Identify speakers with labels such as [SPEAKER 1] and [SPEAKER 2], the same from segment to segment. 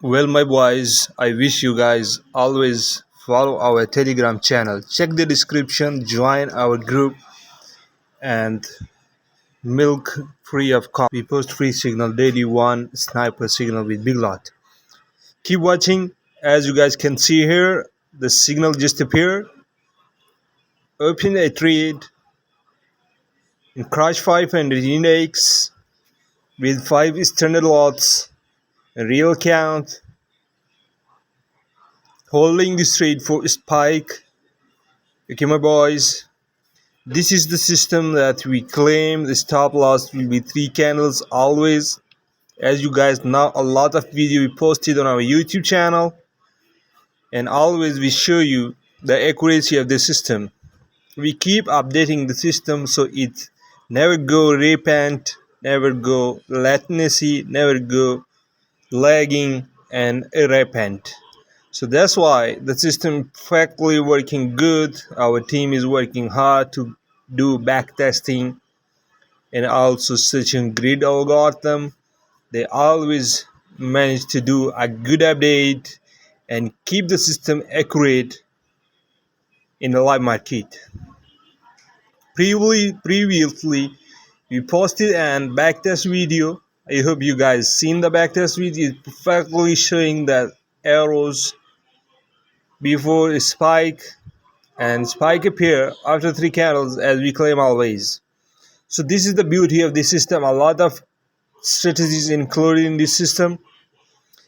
[SPEAKER 1] Well, my boys, I wish you guys always follow our Telegram channel. Check the description, join our group, and milk free of cost. We post free signal daily, one sniper signal with big lot. Keep watching. As you guys can see here, the signal just appeared. Open a trade and crash 500 index with 5 standard lots, real count, holding this trade for spike. Okay, my boys. This is the system that we claim the stop loss will be 3 candles always. As you guys know, a lot of video we posted on our YouTube channel, and always we show you the accuracy of the system. We keep updating the system so it never go rampant, never go latency, never go lagging and rampant. So that's why the system perfectly working good. Our team is working hard to do back testing and also searching grid algorithm. They always manage to do a good update and keep the system accurate in the live market. Previously we posted an backtest video. I hope you guys seen the backtest video. It's perfectly showing that arrows before a spike and spike appear after 3 candles, as we claim always. So this is the beauty of this system. A lot of strategies included in this system.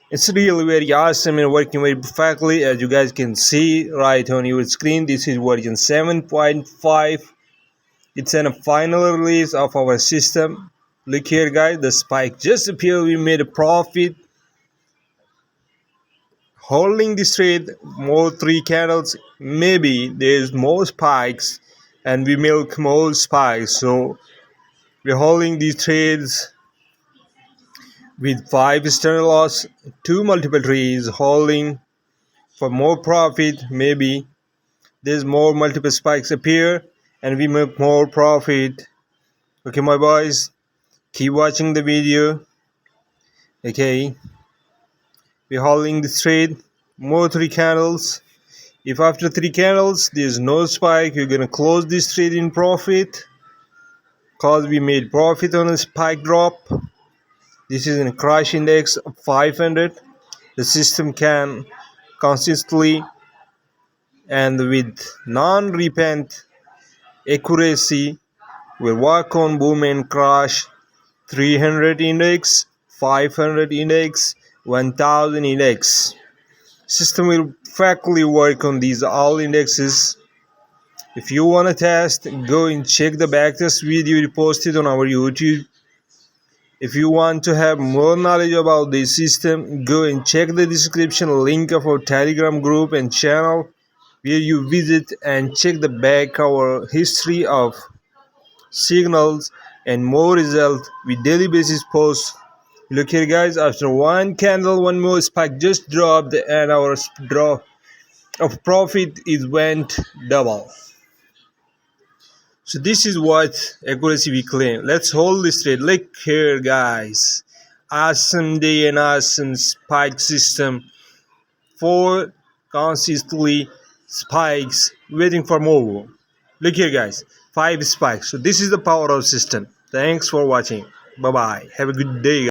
[SPEAKER 1] It's really very awesome and working very perfectly, as you guys can see right on your screen. This is version 7.5. It's a final release of our system. Look here, guys, the spike just appeared. We made a profit holding this trade more 3 candles. Maybe there's more spikes and we milk more spikes. So we're holding these trades with 5 standard loss, 2 multiple trees, holding for more profit. Maybe there's more multiple spikes appear and we make more profit. Okay, my boys, keep watching the video. Okay, we're holding this trade more 3 candles. If after 3 candles there's no spike, you're gonna close this trade in profit, cause we made profit on a spike drop. This is a crash index of 500. The system can consistently and with non-repent accuracy will work on boom and crash 300 index, 500 index, 1000 index. System will perfectly work on these all indexes. If you want to test, go and check the backtest video we posted on our YouTube. If you want to have more knowledge about this system, go and check the description link of our Telegram group and channel, where you visit and check the back our history of signals and more results with daily basis posts. Look here, guys, after 1 candle, 1 more spike just dropped and our drop of profit is went double. So this is what accuracy we claim. Let's hold this trade. Look here, guys, awesome day and awesome spike system. 4 consistently spikes waiting for more. Look here, guys, 5 spikes. So this is the power of system. Thanks for watching. Bye bye, have a good day.